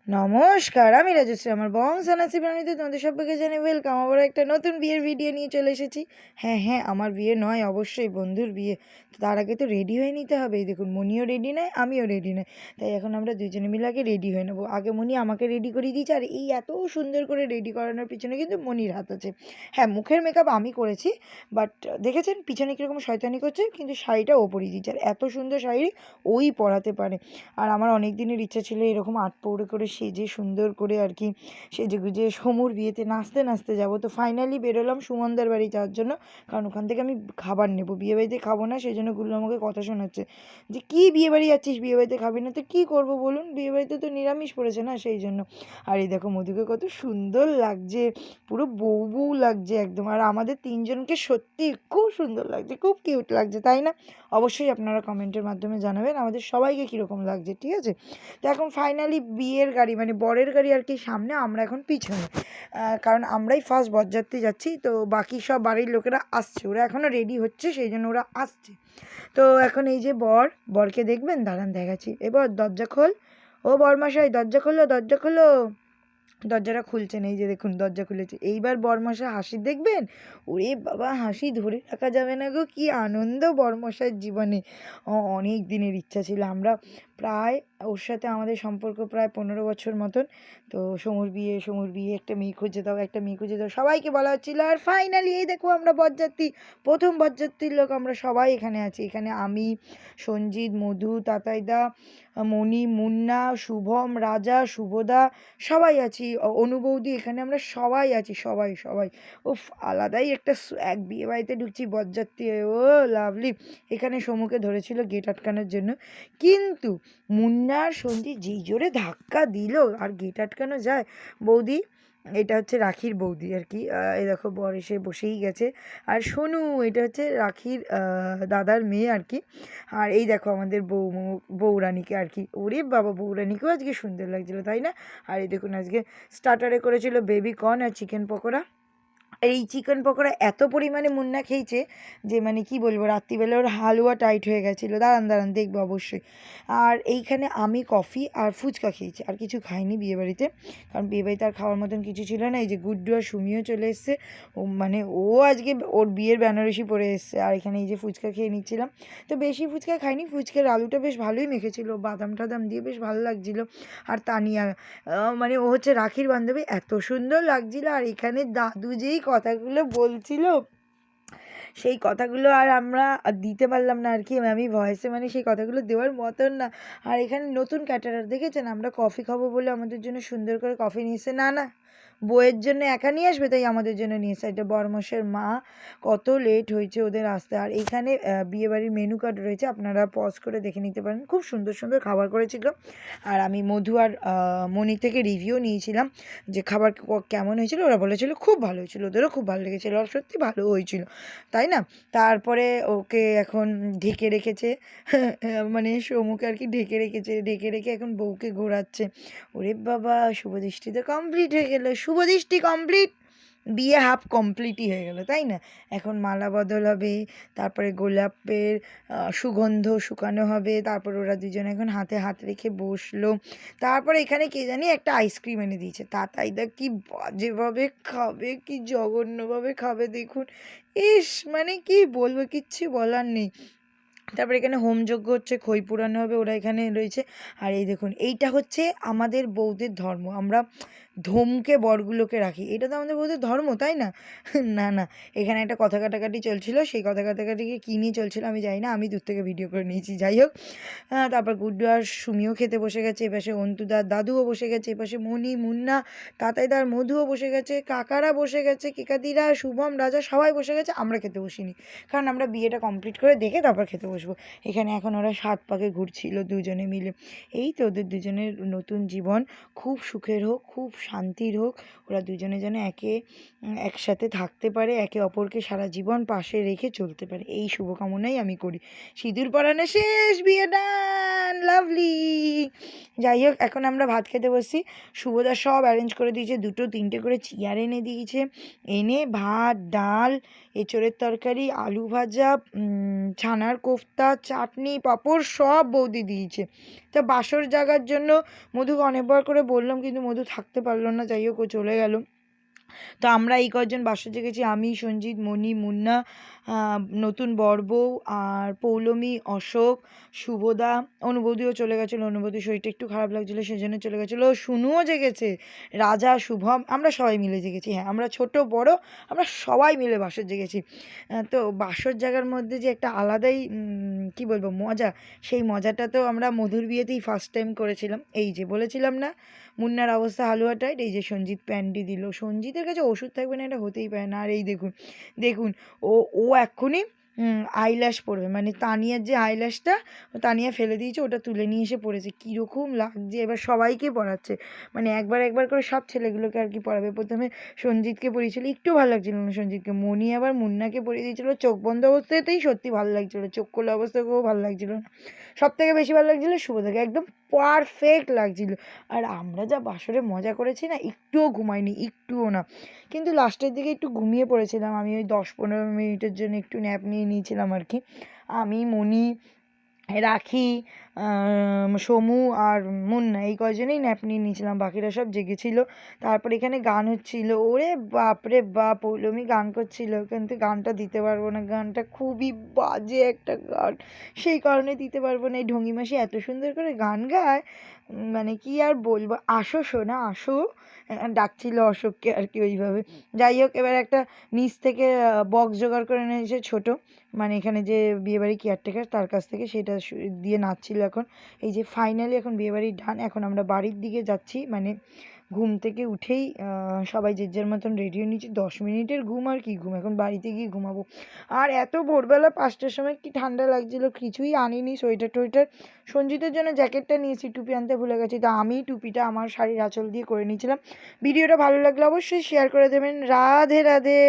নমস্কার, আমি রাজশ্রী। আমার বংশানাসি প্রাণীতে তোমাদের সবাইকে জানাই ওয়েলকাম। আবার একটা নতুন বিয়ের ভিডিও নিয়ে চলে এসেছি। হ্যাঁ, আমার বিয়ে নয়, অবশ্যই বন্ধুর বিয়ে। তো তার আগে তো রেডি হয়ে নিতে হবে। এই দেখুন, মনিও রেডি নয়, আমিও রেডি নয়। তাই এখন আমরা দুজনে মিলে আগে রেডি হয়ে নেবো। আগে মনি আমাকে রেডি করিয়ে দিয়েছে, আর এই এত সুন্দর করে রেডি করানোর পিছনে কিন্তু মনির হাত আছে। হ্যাঁ, মুখের মেকআপ আমি করেছি, বাট দেখেছেন পিছনে কীরকম শয়তানি করছে, কিন্তু শাড়িটা ও পরিয়ে দিচ্ছে। আর এত সুন্দর শাড়ি ওই পরাতে পারে। আর আমার অনেক দিনের ইচ্ছা ছিল এরকম আট পৌরে করে সেজে সুন্দর করে আর কি সেজে গুজে সমুর বিয়েতে নাচতে নাচতে যাবো। তো ফাইনালি বেরোলাম সুমনদার বাড়ি যাওয়ার জন্য, কারণ ওখান থেকে আমি খাবার নেবো। বিয়েবাড়িতে খাবো না, সেই জন্য গুলো আমাকে কথা শোনাচ্ছে যে কী বিয়েবাড়ি যাচ্ছিস, বিয়েবাড়িতে খাবি না তো কী করবো বলুন, বিয়েবাড়িতে তো নিরামিষ পড়েছে না, সেই জন্য। আর এই দেখো মধুকে কত সুন্দর লাগছে, পুরো বউ বউ লাগছে একদম। আর আমাদের তিনজনকে সত্যি খুব সুন্দর লাগছে, খুব কিউট লাগছে, তাই না? অবশ্যই আপনারা কমেন্টের মাধ্যমে জানাবেন আমাদের সবাইকে কীরকম লাগছে, ঠিক আছে? তো এখন ফাইনালি বিয়ের গাড়ি মানে বরের গাড়ি আর কি সামনে, আমরা এখন পিছনে, কারণ আমরাই ফার্স্ট বরযাত্রী যাচ্ছি। তো বাকি সব বাড়ির লোকেরা আসছে, ওরা এখনও রেডি হচ্ছে, সেই জন্য ওরা আসছে। তো এখন এই যে বরকে দেখবেন, দাঁড়ান দেখাচ্ছি। এবার দরজা খোল, ও বরমশাই দরজা খোলো, দরজা খোলো। দরজাটা খুলছে না, এই যে দেখুন দরজা খুলেছে। এইবার বরমশাই হাসি দেখবেন, ওরে বাবা, হাসি ধরে রাখা যাবে না গো, কি আনন্দ বরমশাইয়ের জীবনে। অনেক দিনের ইচ্ছা ছিল, আমরা প্রায় ওর সাথে আমাদের সম্পর্ক প্রায় 15 বছর মতন। তো সমুর বিয়ে, একটা মেয়ে খুঁজে দাও, একটা মেয়ে খুঁজে দাও, সবাইকে বলা হচ্ছিলো। আর ফাইনালি এই দেখো আমরা বরযাত্রী, প্রথম বরযাত্রীর লোক আমরা সবাই এখানে আছি। এখানে আমি, সঞ্জিত, মধু, তাতাইদা, মণি, মুন্না, শুভম, রাজা, শুভদা সবাই আছি, অনুবৌদি, এখানে আমরা সবাই আছি, সবাই সবাই। উফ, আলাদাই একটা এক বিয়ে বাড়িতে ঢুকছি বরযাত্রী হয়ে, ও লাভলি। এখানে সমুকে ধরেছিল গেট আটকানোর জন্য, কিন্তু মুন্না আর সঞ্জিত যেই জোরে ধাক্কা দিল, আর গেট আটকানো যায়? বৌদি, এটা হচ্ছে রাখির বৌদি আর কি, এই দেখো বর এসে বসেই গেছে। আর সোনু, এটা হচ্ছে রাখির দাদার মেয়ে আর কি। আর এই দেখো আমাদের বৌরানীকে আর কি, ওরে বাবা, বৌরানীকেও আজকে সুন্দর লাগছিলো, তাই না? আর এই দেখুন আজকে স্টার্টারে করেছিল বেবি কর্ন আর চিকেন পকোড়া। এই চিকেন পকোড়া এত পরিমাণে মুন্না খেয়েছে যে মানে কি বলবো, রাত্রিবেলা ওর হালুয়া টাইট হয়ে গেছিলো। দাঁড়ান দেখবো অবশ্যই। আর এইখানে আমি কফি আর ফুচকা খেয়েছি, আর কিছু খাইনি বিয়েবাড়িতে, কারণ বিয়েবাড়িতে আর খাওয়ার মতন কিছু ছিল না। এই যে গুড্ডু আর সুমিও চলে এসছে, মানে ও আজকে ওর বিয়ের বেনারসি পরে এসছে। আর এখানে এই যে ফুচকা খেয়ে নিচ্ছিলাম। তো বেশি ফুচকা খাইনি, ফুচকার আলুটা বেশ ভালোই মেখেছিল, বাদাম টাদাম দিয়ে বেশ ভালো লাগছিলো। আর তানিয়া, মানে ও হচ্ছে রাখির বান্ধবী, এত সুন্দর লাগছিল। আর এখানে দাদু যেই কথাগুলো বলছিল, সেই কথাগুলো আর আমরা দিতে পারলাম না আর কি, আমি ভয়েসে, মানে সেই কথাগুলো দেওয়ার মতন না। আর এখানে নতুন ক্যাটারার দেখেছেন, আমরা কফি খাবো বলে আমাদের জন্য সুন্দর করে কফি নিয়ে এসে, না বইয়ের জন্য একা নিয়ে আসবে, তাই আমাদের জন্য নিয়ে এসে। এটা বরমশের মা, কত লেট হয়েছে ওদের আসতে। আর এইখানে বিয়েবাড়ির মেনু কার্ড রয়েছে, আপনারা পজ করে দেখে নিতে পারেন, খুব সুন্দর সুন্দর খাবার করেছিল। আর আমি মধু আর মণি থেকে রিভিউ নিয়েছিলাম যে খাবার কেমন হয়েছিল, ওরা বলেছিল খুব ভালো হয়েছিল, ওদেরও খুব ভালো লেগেছিলো, আর সত্যি ভালো হয়েছিল, তাই না? তারপরে ওকে এখন ঢেকে রেখেছে, মানে সমুকে আর কি ঢেকে রেখে এখন বউকে ঘোরাচ্ছে। ওরে বাবা, শুভদৃষ্টি তো কমপ্লিট হয়ে গেল, শুভদৃষ্টি কমপ্লিট, বিয়ে হাফ কমপ্লিটই হয়ে গেল, তাই না? এখন মালা বদল হবে, তারপরে গোলাপের সুগন্ধ শুকানো হবে, তারপর ওরা দুজনে এখন হাতে হাত রেখে বসলো। তারপরে এখানে কে জানি একটা আইসক্রিম এনে দিয়েছে, তাতাইদা কি বাজেভাবে খাবে, কি জঘন্যভাবে খাবে দেখুন। ইস, মানে কি বলবো, কিচ্ছু বলার নেই। তারপরে এখানে হোমযজ্ঞ হচ্ছে, খই পুরানো হবে, ওরা এখানে রয়েছে। আর এই দেখুন, এইটা হচ্ছে আমাদের বৌদের ধর্ম, আমরা ধমকে বরগুলোকে রাখি, এটা তো আমাদের বৌদের ধর্ম, তাই না? না, এখানে একটা কথা কাটাকাটি চলছিল, সেই কথা কাটাকাটিকে কী নিয়ে চলছিল আমি জানি না, আমি দূর থেকে ভিডিও করে নিয়েছি, যাই হোক। তারপর গুড্ডু আর সুমিও খেতে বসে গেছে, এপাশে অন্তুদার দাদুও বসে গেছে, এপাশে মণি, মুন্না, তাতাইদার মধুও বসে গেছে, কাকারা বসে গেছে, কেকাদিরা, শুভম, রাজা সবাই বসে গেছে। আমরা খেতে বসিনি, কারণ আমরা বিয়েটা কমপ্লিট করে দেখে তারপর খেতে বসবো। এখানে এখন ওরা 7 পাকে ঘুরছিল দুজনে মিলে। এই তো ওদের দুজনের নতুন জীবন খুব সুখের হোক, খুব শান্তির হোক, ওরা দুজনে যেন একসাথে থাকতে পারে, একে অপরকে সারা জীবন পাশে রেখে চলতে পারে, এই শুভকামনাই আমি করি। সিঁদুর পরানো শেষ, বিয়ে ডান, লাভলি। যাই হোক, এখন আমরা ভাত খেতে বসছি। শুভদা সব অ্যারেঞ্জ করে দিয়েছে, 2 3টে করে চেয়ার এনে দিয়েছে, এনে ভাত, ডাল, এঁচোড়ের তরকারি, আলু ভাজা, ছানার কোফতা, ভর্তা, চাটনি, পাঁপড় সব বৌদি দিয়েছে। তা বাসর জাগার জন্য মধুকে অনেকবার করে বললাম, কিন্তু মধু থাকতে পারলো না, যাই হোক ও চলে গেল। তো আমরা এই কয়েকজন বাসর জেগেছি, আমি, সঞ্জিত, মণি, মুন্না, নতুন বড়বউ আর পৌলমী, অশোক, শুভদা, অনুবৌদিও চলে গেছিলো, অনুবৌদির শরীরটা একটু খারাপ লাগছিলো সেজন্য চলে গেছিলো, শুনুও জেগেছে, রাজা, শুভম, আমরা সবাই মিলে জেগেছি। হ্যাঁ, আমরা ছোট বড় আমরা সবাই মিলে বাসর জেগেছি। তো বাসর জাগার মধ্যে যে একটা আলাদাই কি বলবো মজা, সেই মজাটা তো আমরা মধুর বিয়েতেই ফার্স্ট টাইম করেছিলাম। এই যে বলেছিলাম না মুন্নার অবস্থা হালুয়া টাইট, এই যে সঞ্জিত প্যান্ডি দিল, সঞ্জিতের কাছে ওষুধ থাকবে না এটা হতেই পারে না। আর এই দেখুন দেখুন ও ও এক্ষুনি আইল্যাশ পরবে, মানে তানিয়ার যে আইল্যাশটা তানিয়া ফেলে দিয়েছে ওটা তুলে নিয়ে এসে পড়েছে, কীরকম লাগছে, এবার সবাইকে পড়াচ্ছে, মানে একবার একবার করে সব ছেলেগুলোকে আর কি পড়াবে। প্রথমে সঞ্জিতকে পড়িয়েছিল, একটু ভালো লাগছিল না সঞ্জিতকে, মনি আবার মুন্নাকে পড়িয়ে দিয়েছিল চোখ বন্ধ অবস্থাতেই, সত্যি ভালো লাগছিল, চোখ খোলা অবস্থাতেও ভালো লাগছিল না। সব থেকে বেশি ভালো লাগছিলো শুভদাকে, একদম পারফেক্ট লাগছিল। আর আমরা যা বাসরে মজা করেছি না, একটুও ঘুমাইনি, একটুও না, কিন্তু লাস্টের দিকে একটু ঘুমিয়ে পড়েছিলাম আমি, ওই 10-15 মিনিটের জন্য একটু ন্যাপ নিয়ে নিয়েছিলাম আর কি। আমি, মনি, রাখি, সমু আর মুন্না এই কয়জনেই ন্যাপ নিয়ে নিয়েছিলাম, বাকিরা সব জেগেছিল। তারপর এখানে গান হচ্ছিল, ওরে বাপ রে বাপ, পৌলমী গান করছিল, কিন্তু গানটা দিতে পারবো না, গানটা খুবই বাজে একটা গান, সেই কারণে দিতে পারবো না। এই ঢঙ্গি মাসি এত সুন্দর করে গান গায়, মানে কি আর বলবো, আসো শোনা আসো, ডাকছিল অশোককে আর কি ওইভাবে। যাই হোক, এবার একটা নিচ থেকে বক্স জোগাড় করে এনেছে ছোট, মানে এখানে যে বিয়েবাড়ি কেয়ারটেকার তার কাছ থেকে, সেটা দিয়ে নাচছিল এখন। এই যে ফাইনালি এখন বিয়েবাড়ির ডান, এখন আমরা বাড়ির দিকে যাচ্ছি, মানে ঘুম থেকে উঠেই সবাই যে যার মতন রেডি হয়ে নিয়েছি, 10 মিনিটের ঘুম আর কি ঘুম, এখন বাড়িতে গিয়ে ঘুমাবো। আর এত ভোরবেলা 5টার সময় কি ঠান্ডা লাগছিল, কিছুই আনিনি, সোয়েটার টোয়েটার, সঞ্জিতের জন্য জ্যাকেটটা নিয়েছি, টুপি আনতে ভুলে গেছি, তো আমি টুপিটা আমার শাড়ির আঁচল দিয়ে করে নিয়েছিলাম। ভিডিওটা ভালো লাগলে অবশ্যই শেয়ার করে দেবেন। রাধে রাধে।